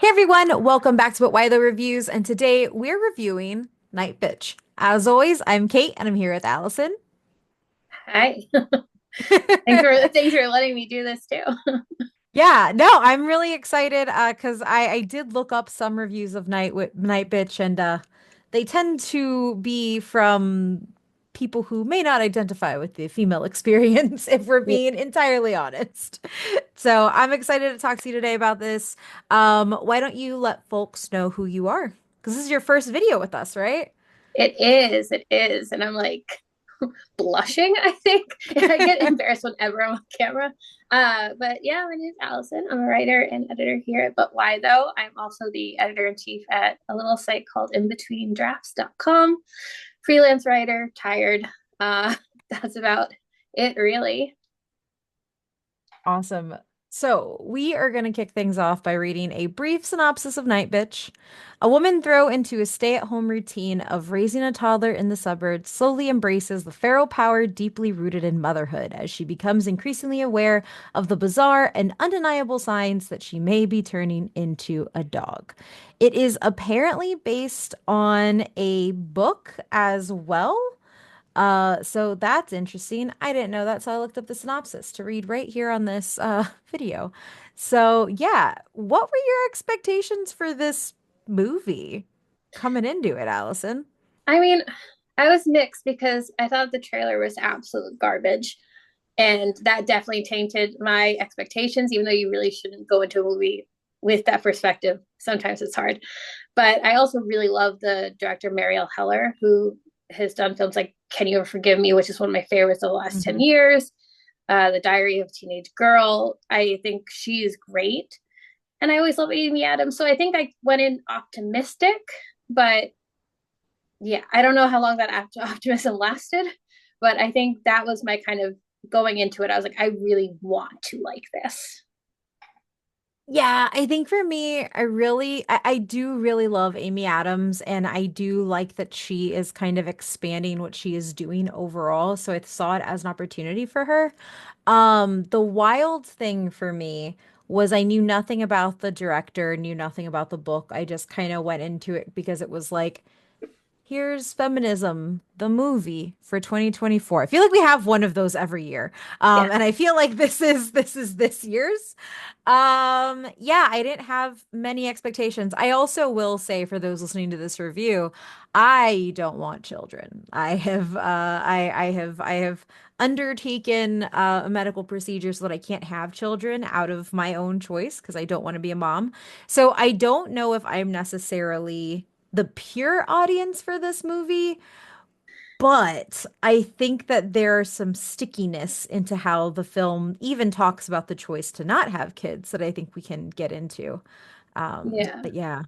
Everyone, welcome back to But Why the Reviews, and today we're reviewing Nightbitch. As always, I'm Kate and I'm here with Allison. Hi. Thanks for letting me do this too. Yeah, no, I'm really excited because I did look up some reviews of Nightbitch, and they tend to be from people who may not identify with the female experience, if we're Yeah. being entirely honest. So I'm excited to talk to you today about this. Why don't you let folks know who you are? Because this is your first video with us, right? It is. And I'm like blushing, I think. I get embarrassed whenever I'm on camera. But yeah, my name is Allison. I'm a writer and editor here at But Why Though. I'm also the editor in chief at a little site called inbetweendrafts.com. Freelance writer, tired. That's about it, really. Awesome. So, we are going to kick things off by reading a brief synopsis of Night Bitch. A woman thrown into a stay-at-home routine of raising a toddler in the suburbs slowly embraces the feral power deeply rooted in motherhood as she becomes increasingly aware of the bizarre and undeniable signs that she may be turning into a dog. It is apparently based on a book as well. So that's interesting. I didn't know that, so I looked up the synopsis to read right here on this video. So yeah, what were your expectations for this movie coming into it, Allison? I mean, I was mixed because I thought the trailer was absolute garbage. And that definitely tainted my expectations, even though you really shouldn't go into a movie with that perspective. Sometimes it's hard. But I also really love the director, Marielle Heller, who has done films like Can You Ever Forgive Me, which is one of my favorites of the last 10 Hmm. years. The Diary of a Teenage Girl. I think she is great. And I always love Amy Adams. So I think I went in optimistic, but yeah, I don't know how long that optimism lasted, but I think that was my kind of going into it. I was like, I really want to like this. Yeah, I think for me, I do really love Amy Adams, and I do like that she is kind of expanding what she is doing overall. So I saw it as an opportunity for her. The wild thing for me was I knew nothing about the director, knew nothing about the book. I just kind of went into it because it was like, here's Feminism, the movie for 2024. I feel like we have one of those every year. Yeah. And I feel like this is this year's. Yeah, I didn't have many expectations. I also will say for those listening to this review, I don't want children. I have undertaken a medical procedure so that I can't have children out of my own choice because I don't want to be a mom. So I don't know if I'm necessarily the pure audience for this movie, but I think that there's some stickiness into how the film even talks about the choice to not have kids that I think we can get into. Yeah. But yeah.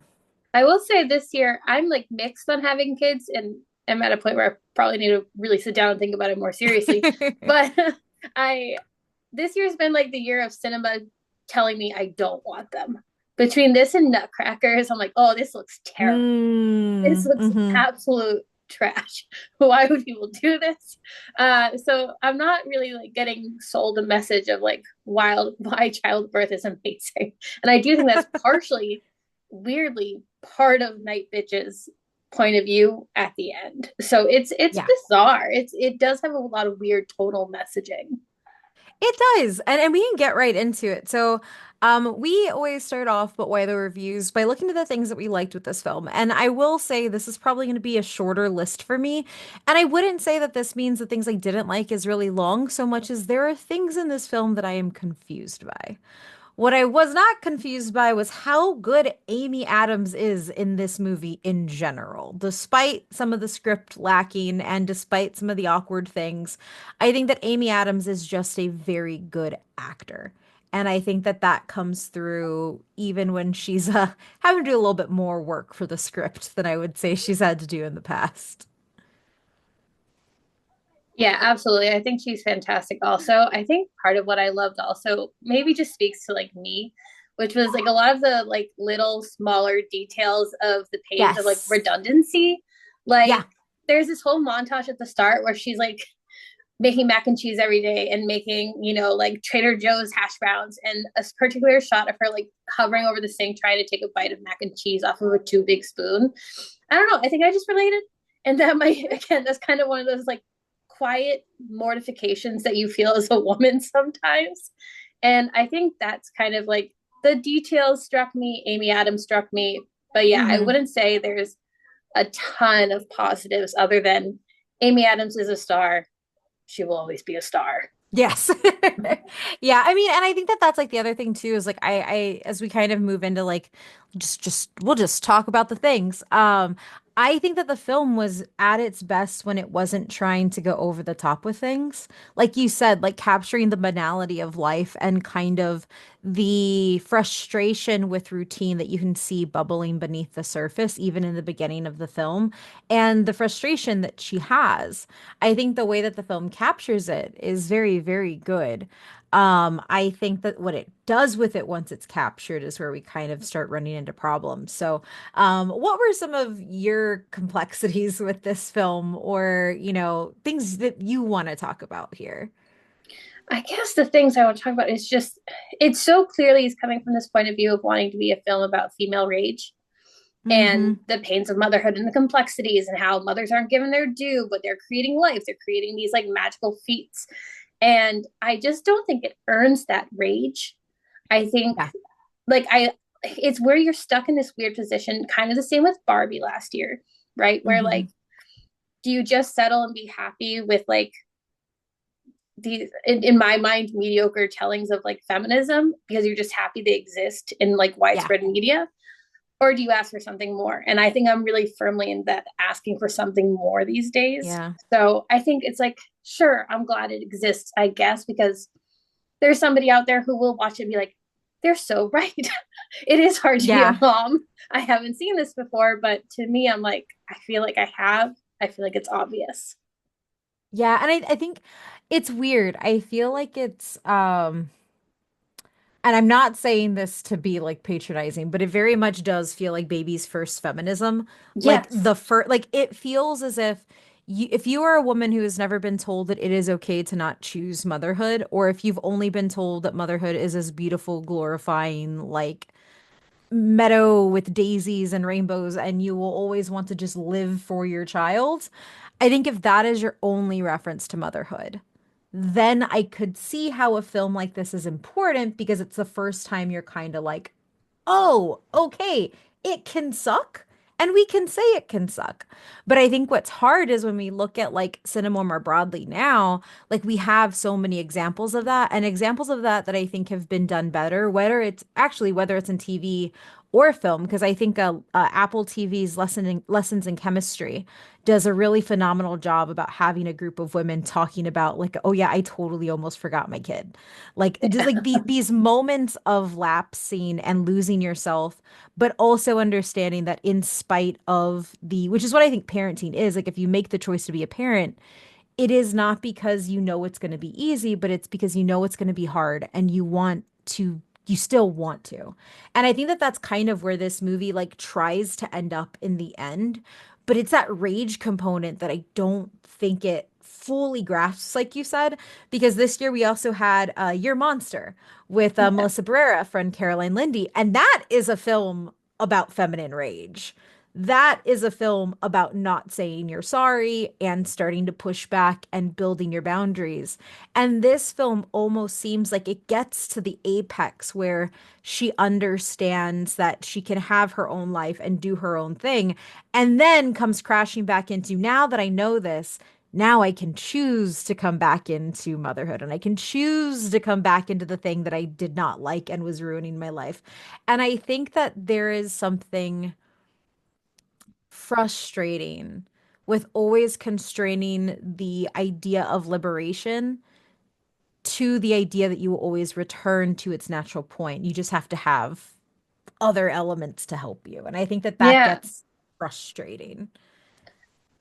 I will say this year, I'm like mixed on having kids, and I'm at a point where I probably need to really sit down and think about it more seriously. But I, this year's been like the year of cinema telling me I don't want them. Between this and Nutcrackers, I'm like, oh, this looks terrible. This looks Hmm. absolute trash. Why would people do this? So I'm not really like getting sold a message of like why childbirth is amazing. And I do think that's partially weirdly part of Night Bitch's point of view at the end. So it's Yeah. bizarre. It does have a lot of weird tonal messaging. It does. And we can get right into it. So, we always start off, but why the reviews, by looking at the things that we liked with this film. And I will say this is probably going to be a shorter list for me. And I wouldn't say that this means the things I didn't like is really long, so much as there are things in this film that I am confused by. What I was not confused by was how good Amy Adams is in this movie in general. Despite some of the script lacking and despite some of the awkward things, I think that Amy Adams is just a very good actor. And I think that that comes through even when she's having to do a little bit more work for the script than I would say she's had to do in the past. Yeah, absolutely. I think she's fantastic also. I think part of what I loved also maybe just speaks to like me, which was like a lot of the like little smaller details of the page of like Yes. redundancy. Yeah. Like there's this whole montage at the start where she's like making mac and cheese every day and making, like Trader Joe's hash browns, and a particular shot of her like hovering over the sink trying to take a bite of mac and cheese off of a too big spoon. I don't know. I think I just related. And that might, again, that's kind of one of those like quiet mortifications that you feel as a woman sometimes. And I think that's kind of like the details struck me. Amy Adams struck me. But yeah, I Hmm. wouldn't say there's a ton of positives other than Amy Adams is a star. She will always be a star. Yes. Yeah, I mean, and I think that that's like the other thing too is like as we kind of move into like just we'll just talk about the things. I think that the film was at its best when it wasn't trying to go over the top with things. Like you said, like capturing the banality of life and kind of the frustration with routine that you can see bubbling beneath the surface, even in the beginning of the film, and the frustration that she has. I think the way that the film captures it is very, very good. I think that what it does with it once it's captured is where we kind of start running into problems. So, what were some of your complexities with this film, or, things that you want to talk about here? I guess the things I want to talk about is just it's so clearly is coming from this point of view of wanting to be a film about female rage Hmm. and the pains of motherhood and the complexities and how mothers aren't given their due, but they're creating life. They're creating these like magical feats. And I just don't think it earns that rage. I think Yeah. like it's where you're stuck in this weird position, kind of the same with Barbie last year, right? Where Hmm. like, do you just settle and be happy with like these in my mind mediocre tellings of like feminism because you're just happy they exist in like Yeah. widespread media, or do you ask for something more? And I think I'm really firmly in that asking for something more these days. Yeah. So I think it's like, sure, I'm glad it exists, I guess, because there's somebody out there who will watch it and be like, they're so right. It is hard to be a Yeah. mom. I haven't seen this before, but to me, I'm like, I feel like I have. I feel like it's obvious. Yeah. And I think it's weird. I feel like and I'm not saying this to be like patronizing, but it very much does feel like baby's first feminism. Like Yes. the first, like it feels as if you are a woman who has never been told that it is okay to not choose motherhood, or if you've only been told that motherhood is this beautiful, glorifying, like meadow with daisies and rainbows, and you will always want to just live for your child. I think if that is your only reference to motherhood, then I could see how a film like this is important because it's the first time you're kind of like, oh, okay, it can suck. And we can say it can suck. But I think what's hard is when we look at like cinema more broadly now, like we have so many examples of that and examples of that I think have been done better, whether it's in TV or film, because I think Apple TV's Lessons in Chemistry does a really phenomenal job about having a group of women talking about like, oh yeah, I totally almost forgot my kid. Like just like these moments of lapsing and losing yourself, but also understanding that in spite of which is what I think parenting is, like if you make the choice to be a parent, it is not because you know it's going to be easy, but it's because you know it's going to be hard and you still want to. And I think that that's kind of where this movie like tries to end up in the end, but it's that rage component that I don't think it fully grasps, like you said, because this year we also had Your Monster with Yeah. Melissa Barrera, friend Caroline Lindy, and that is a film about feminine rage. That is a film about not saying you're sorry and starting to push back and building your boundaries. And this film almost seems like it gets to the apex where she understands that she can have her own life and do her own thing, and then comes crashing back into now that I know this. Now I can choose to come back into motherhood and I can choose to come back into the thing that I did not like and was ruining my life. And I think that there is something frustrating with always constraining the idea of liberation to the idea that you will always return to its natural point. You just have to have other elements to help you. And I think that that Yeah. gets frustrating.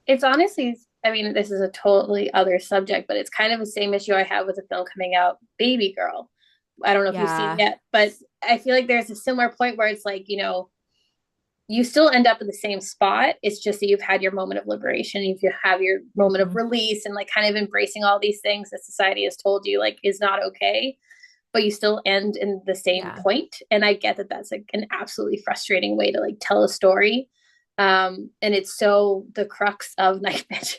It's honestly, I mean, this is a totally other subject, but it's kind of the same issue I have with a film coming out, Baby Girl. I don't know if you've seen it Yeah. yet, but I feel like there's a similar point where it's like, you still end up in the same spot. It's just that you've had your moment of liberation. If you have your moment of Mhm. release and like kind of embracing all these things that society has told you like is not okay, but you still end in the same Yeah. point. And I get that that's like an absolutely frustrating way to like tell a story. And it's so the crux of Nightbitch.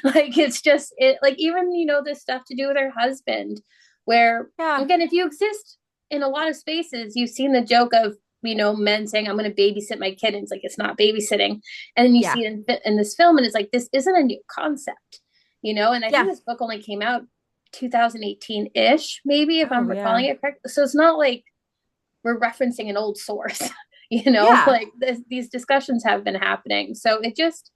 Like it's just it like even this stuff to do with her husband, where Yeah. again, if you exist in a lot of spaces, you've seen the joke of men saying, I'm going to babysit my kid. And it's like, it's not babysitting. And then you Yeah. see it in this film, and it's like, this isn't a new concept, And I think Yeah. this book only came out 2018 ish, maybe, if I'm Oh, recalling yeah. it correct. So it's not like we're referencing an old source, Yeah. like these discussions have been happening. So it just,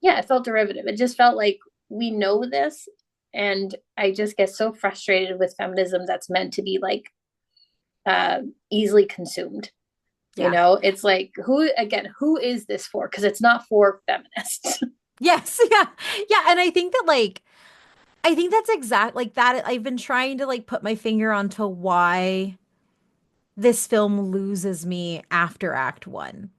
yeah, it felt derivative. It just felt like we know this. And I just get so frustrated with feminism that's meant to be like uh, easily consumed. Yeah. It's like, who is this for? Because it's not for feminists. Yes. Yeah. Yeah. And I think that I think that's exact like that. I've been trying to like put my finger onto why this film loses me after Act One.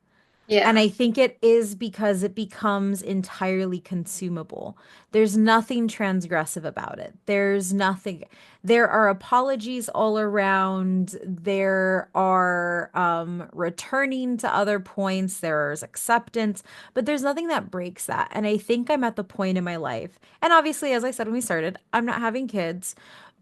And Yeah. I think it is because it becomes entirely consumable. There's nothing transgressive about it. There's nothing. There are apologies all around. There are returning to other points. There's acceptance, but there's nothing that breaks that. And I think I'm at the point in my life. And obviously, as I said when we started, I'm not having kids.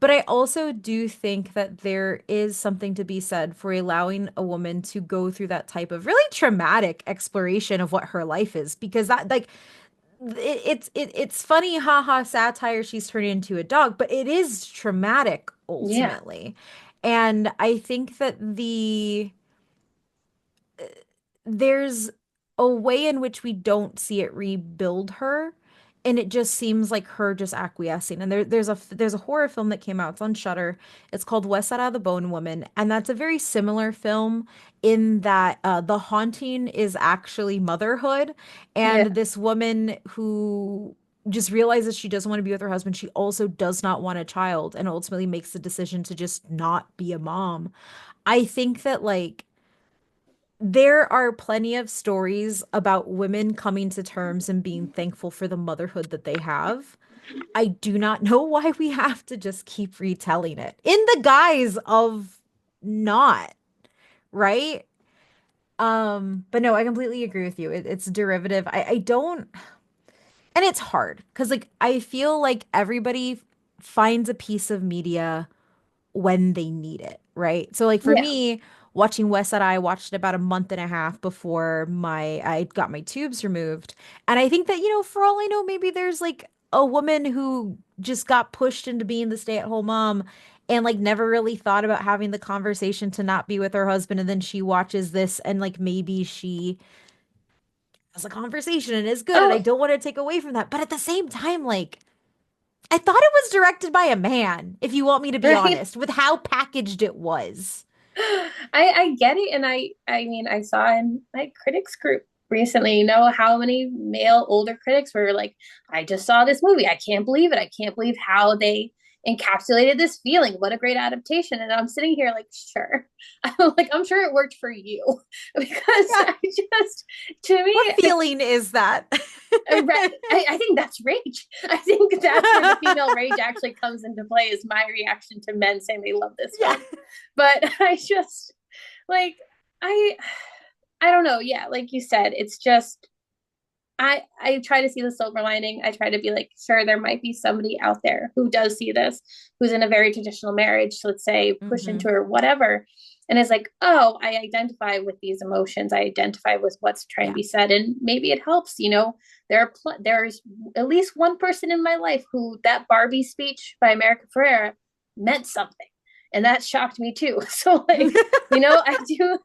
But I also do think that there is something to be said for allowing a woman to go through that type of really traumatic exploration of what her life is, because that like it's funny, haha, satire, she's turning into a dog, but it is traumatic Yeah. ultimately. And I think that there's a way in which we don't see it rebuild her, and it just seems like her just acquiescing. And there's a horror film that came out, it's on Shudder, it's called West Side of the Bone Woman, and that's a very similar film in that the haunting is actually motherhood, and Yeah. this woman who just realizes she doesn't want to be with her husband, she also does not want a child, and ultimately makes the decision to just not be a mom. I think that there are plenty of stories about women coming to terms and being thankful for the motherhood that they have. I do not know why we have to just keep retelling it in the guise of not, right? But no, I completely agree with you. It's derivative. I don't, and it's hard because I feel like everybody finds a piece of media when they need it, right? So for Yeah. me, watching West Side, I watched it about a month and a half before my I got my tubes removed. And I think that, for all I know, maybe there's a woman who just got pushed into being the stay-at-home mom and never really thought about having the conversation to not be with her husband, and then she watches this and maybe she has a conversation and is good, and I Oh, don't want to take away from that. But at the same time, I thought it was directed by a man, if you want me to be right. honest, with how packaged it was. I get it, and I mean, I saw in my critics group recently, how many male older critics were like, I just saw this movie, I can't believe it, I can't believe how they encapsulated this feeling, what a great adaptation. And I'm sitting here like, sure. I'm like, I'm sure it worked for you. Because Yeah. I just, to What me, feeling is that? I think that's rage. I think that's where the female rage actually comes into play, is my reaction to men saying they love this Yeah. film. But I just like I I don't know. Yeah, like you said, it's just I try to see the silver lining. I try to be like, sure, there might be somebody out there who does see this, who's in a very traditional marriage, so let's say push Hmm. into or whatever, and is like, oh, I identify with these emotions. I identify with what's trying to Yeah. be said, and maybe it helps. There's at least one person in my life who that Barbie speech by America Ferrera meant something, and that shocked me too. So like, I do.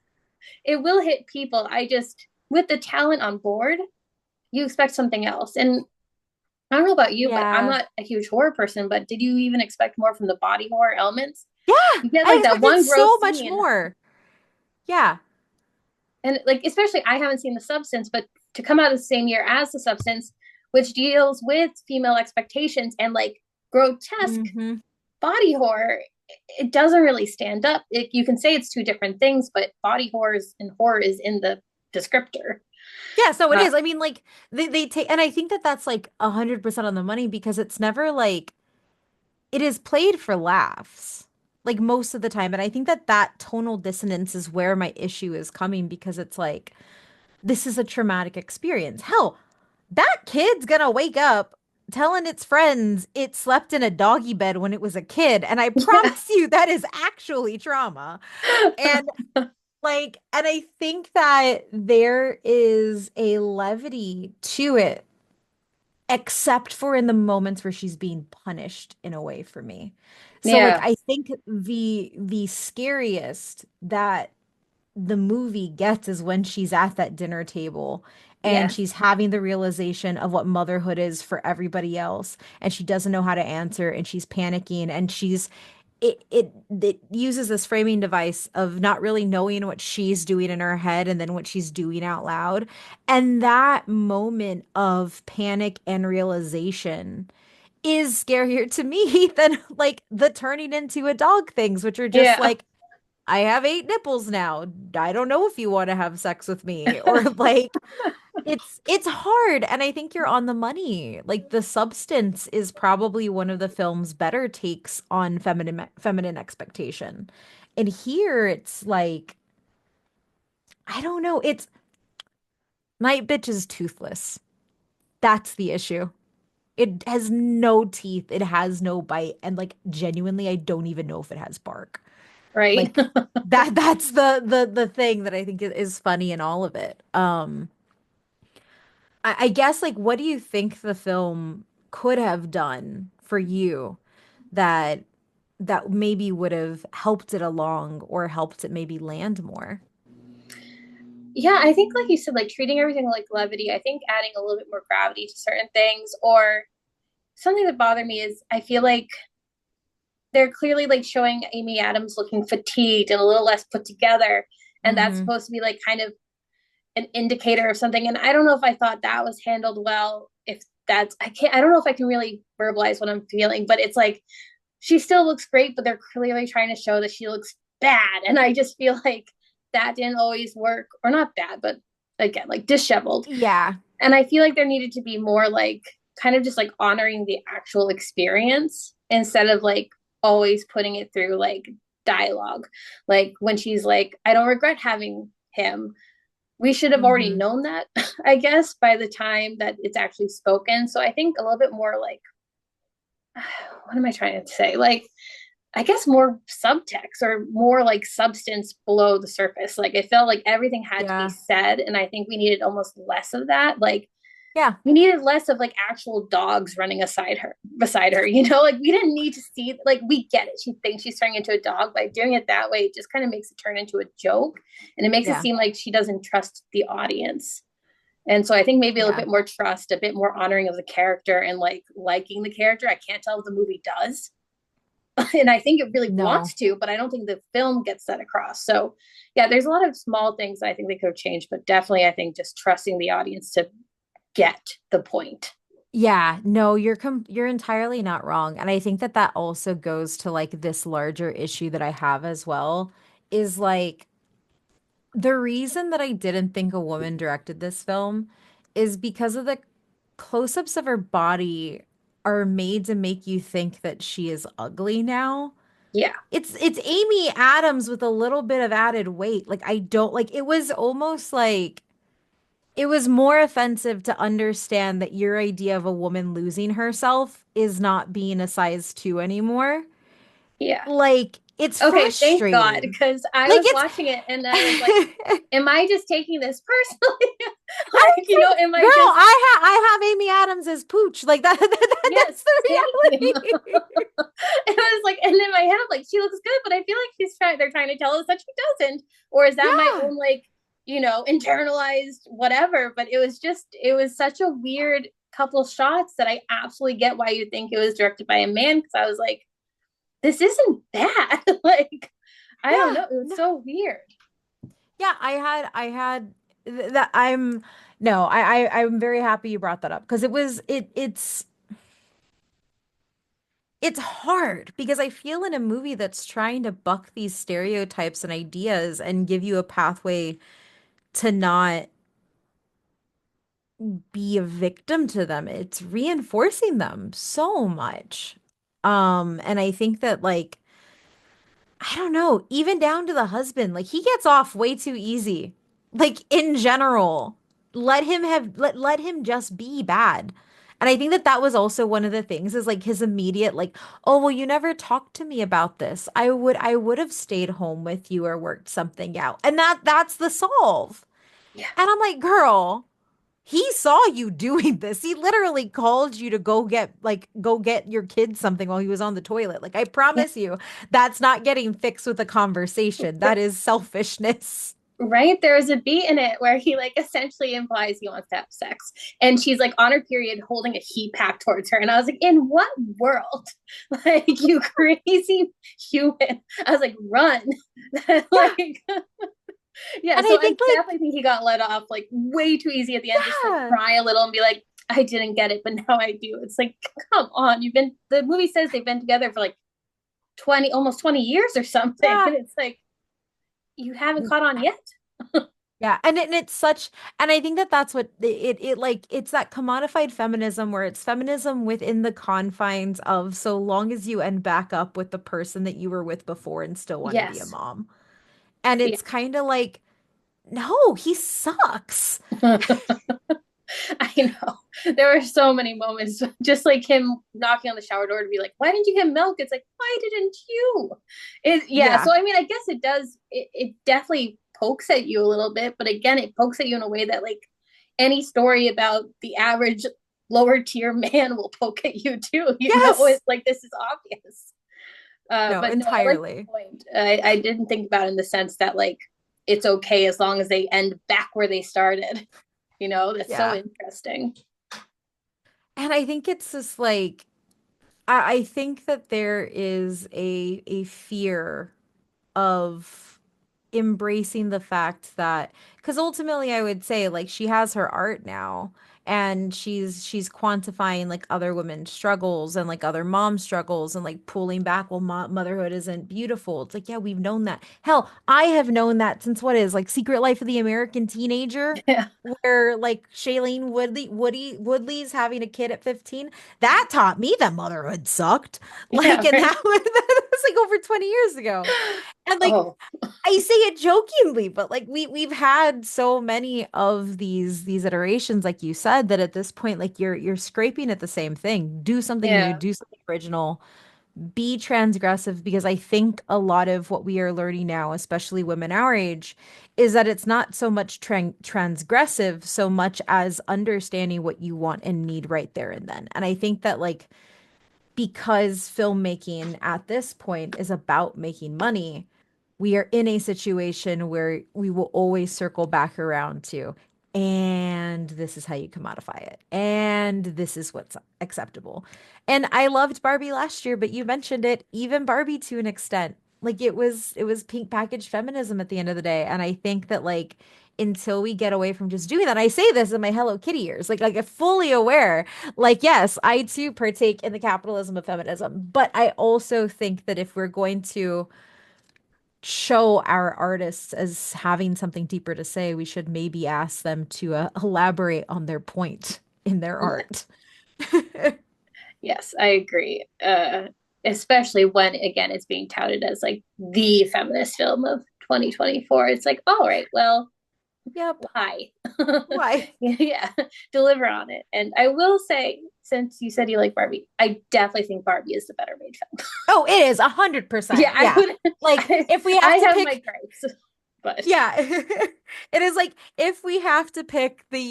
It will hit people. I just with the talent on board, you expect something else. And I don't know about you, but I'm Yeah. not a huge horror person. But did you even expect more from the body horror elements? Yeah. You get I like that expected one so gross much scene, more. Yeah. and like especially I haven't seen The Substance, but to come out the same year as The Substance, which deals with female expectations and like grotesque Hmm. body horror, it doesn't really stand up. You can say it's two different things, but body horror and horror is in the descriptor. Yeah, so it Uh, is. I mean, like they take, and I think that that's like 100% on the money because it's never like it is played for laughs, like most of the time. And I think that that tonal dissonance is where my issue is coming because it's like this is a traumatic experience. Hell, that kid's gonna wake up telling its friends it slept in a doggy bed when it was a kid, and I yeah. promise you that is actually trauma. And like, and I think that there is a levity to it, except for in the moments where she's being punished in a way for me. So like Yeah. I think the scariest that the movie gets is when she's at that dinner table and Yes. she's having the realization of what motherhood is for everybody else and she doesn't know how to answer and she's panicking and she's it uses this framing device of not really knowing what she's doing in her head and then what she's doing out loud. And that moment of panic and realization is scarier to me than like the turning into a dog things, which are just Yeah. like, I have 8 nipples now. I don't know if you want to have sex with me. Or like it's hard and I think you're on the money. Like The Substance is probably one of the film's better takes on feminine expectation. And here it's like I don't know, it's Nightbitch is toothless. That's the issue. It has no teeth, it has no bite, and like genuinely I don't even know if it has bark. Right. Like that's the thing that I think is funny in all of it. I guess like what do you think the film could have done for you that that maybe would have helped it along or helped it maybe land more? Yeah, I think like you said, like treating everything like levity. I think adding a little bit more gravity to certain things, or something that bothered me is I feel like they're clearly like showing Amy Adams looking fatigued and a little less put together, and that's Hmm. supposed to be like kind of an indicator of something. And I don't know if I thought that was handled well. If that's I don't know if I can really verbalize what I'm feeling, but it's like she still looks great, but they're clearly trying to show that she looks bad. And I just feel like that didn't always work, or not bad, but again, like disheveled. Yeah. And I feel like there needed to be more like kind of just like honoring the actual experience instead of like always putting it through like dialogue. Like when she's like, I don't regret having him. We should have already Hmm. known that, I guess, by the time that it's actually spoken. So I think a little bit more like, what am I trying to say? Like, I guess more subtext or more like substance below the surface. Like it felt like everything had to be Yeah. said. And I think we needed almost less of that. Like Yeah. we needed less of like actual dogs running beside her, like we didn't need to see, like we get it. She thinks she's turning into a dog. By doing it that way, it just kind of makes it turn into a joke. And it makes it Yeah. seem like she doesn't trust the audience. And so I think maybe a little Yeah. bit more trust, a bit more honoring of the character and like liking the character. I can't tell if the movie does. And I think it really No. wants to, but I don't think the film gets that across. So yeah, there's a lot of small things I think they could have changed, but definitely I think just trusting the audience to get the point. Yeah, no, you're entirely not wrong. And I think that that also goes to like this larger issue that I have as well is like the reason that I didn't think a woman directed this film is because of the close-ups of her body are made to make you think that she is ugly now. Yeah. It's Amy Adams with a little bit of added weight. Like I don't like it was almost like it was more offensive to understand that your idea of a woman losing herself is not being a size 2 anymore. Yeah. Like it's Okay, thank God, frustrating. because I Like was it's watching it and I was like, I am I just taking this personally? was Like, like, am girl, I just, I have Amy Adams as Pooch. Like yes, that's the same. reality. It was like, and in my head, I'm like, she looks good, but I feel like they're trying to tell us that she doesn't. Or is that my Yeah. own, like, internalized whatever? But it was such a weird couple shots that I absolutely get why you think it was directed by a man. Cause I was like, this isn't bad. Like, I don't Yeah. know. It was No. so weird. Yeah, I had that I'm no, I'm very happy you brought that up because it's hard because I feel in a movie that's trying to buck these stereotypes and ideas and give you a pathway to not be a victim to them. It's reinforcing them so much. And I think that like I don't know, even down to the husband, like he gets off way too easy. Like in general, let him just be bad. And I think that that was also one of the things is like his immediate like, oh, well, you never talked to me about this. I would have stayed home with you or worked something out. And that's the solve. Yeah. And I'm like, girl, he saw you doing this. He literally called you to go get your kid something while he was on the toilet. Like I Yeah. promise you, that's not getting fixed with a conversation. That is selfishness. Right, there is a beat in it where he like essentially implies he wants to have sex, and she's like on her period holding a heat pack towards her, and I was like, in what world? Like, you crazy human. I was like, run. Yeah. Like, yeah, And so I I think like, definitely think he got let off like way too easy at the end, just like yeah. cry a little and be like, I didn't get it, but now I do. It's like, come on, you've been, the movie says they've been together for like 20, almost 20 years or something, Yeah. and it's like, you haven't caught on yet. Yeah, and it's such, and I think that that's what it like. It's that commodified feminism where it's feminism within the confines of so long as you end back up with the person that you were with before and still want to be a Yes. mom. And Yeah. it's kind of like, no, he sucks. I know. There were so many moments, just like him knocking on the shower door to be like, why didn't you get milk? It's like, why didn't you? Yeah. Yeah. So, I mean, I guess it does, it definitely pokes at you a little bit. But again, it pokes at you in a way that, like, any story about the average lower tier man will poke at you too. You know, Yes. it's like, this is obvious. No, But no, I like entirely. the point. I didn't think about it in the sense that, like, it's okay as long as they end back where they started. You know, that's so Yeah. interesting. And I think it's just like I think that there is a fear of embracing the fact that because ultimately I would say like she has her art now and she's quantifying like other women's struggles and like other mom struggles and like pulling back well motherhood isn't beautiful. It's like yeah, we've known that. Hell, I have known that since what is like Secret Life of the American Teenager Yeah. where like Shailene Woodley's having a kid at 15. That taught me that motherhood sucked. Like Yeah. and Right. that was like over 20 years ago. And like Oh, I say it jokingly, but like we've had so many of these iterations, like you said, that at this point, like you're scraping at the same thing. Do something new, yeah. do something original, be transgressive, because I think a lot of what we are learning now, especially women our age, is that it's not so much transgressive so much as understanding what you want and need right there and then. And I think that like because filmmaking at this point is about making money, we are in a situation where we will always circle back around to, and this is how you commodify it, and this is what's acceptable. And I loved Barbie last year, but you mentioned it, even Barbie to an extent. Like it was pink packaged feminism at the end of the day. And I think that like until we get away from just doing that, I say this in my Hello Kitty years, like I'm fully aware like, yes, I too partake in the capitalism of feminism, but I also think that if we're going to show our artists as having something deeper to say, we should maybe ask them to elaborate on their point in their Yeah. art. Yes, I agree. Especially when, again, it's being touted as like the feminist film of 2024. It's like, all right, well, Yep. why? Why? Yeah, deliver on it. And I will say, since you said you like Barbie, I definitely think Barbie is the better made film. Oh, it is 100%. Yeah, I Yeah. would. Like if we I have to have my pick, gripes, but yeah. It is like if we have to pick the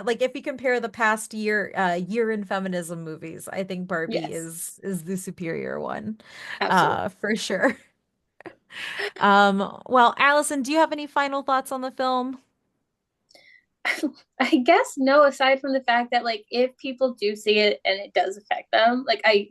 like if we compare the past year in feminism movies, I think Barbie yes, is the superior one. absolutely. For sure. Well, Allison, do you have any final thoughts on the film? I guess no, aside from the fact that, like, if people do see it and it does affect them, like, I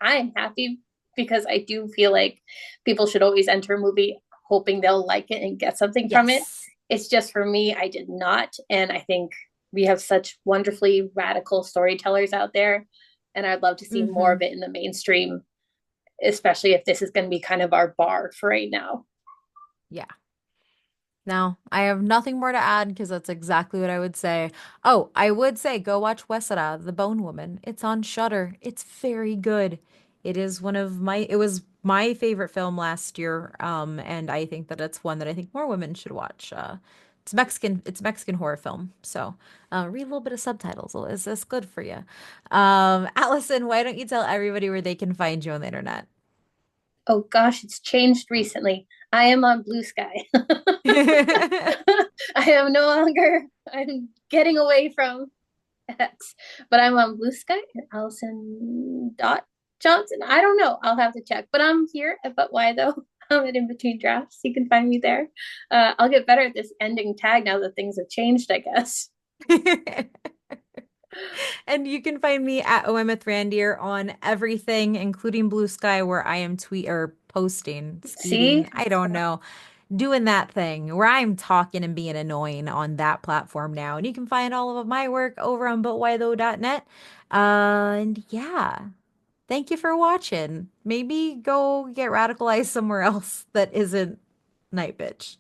am happy because I do feel like people should always enter a movie hoping they'll like it and get something from it. Yes. It's just for me, I did not. And I think we have such wonderfully radical storytellers out there. And I'd love to see more of Hmm. it in the mainstream, especially if this is going to be kind of our bar for right now. Yeah. No, I have nothing more to add because that's exactly what I would say. Oh, I would say go watch Wesera, The Bone Woman. It's on Shudder. It's very good. It was my favorite film last year. And I think that it's one that I think more women should watch. It's a Mexican horror film. So, read a little bit of subtitles. Is this good for you? Allison, why don't you tell everybody where they can find you on the internet? Oh gosh, it's changed recently. I am on Blue Sky. I am no longer, I'm getting away from X, but I'm on Blue Sky at Allison dot Johnson. I don't know. I'll have to check. But I'm here at But Why Though. I'm at In Between Drafts. You can find me there. I'll get better at this ending tag now that things have changed, I guess. And you can find me at OMeth Randier on everything, including Blue Sky, where I am tweet or posting, See? skeeting, I don't know, doing that thing where I'm talking and being annoying on that platform now. And you can find all of my work over on butwhythough.net. And yeah, thank you for watching. Maybe go get radicalized somewhere else that isn't Nightbitch.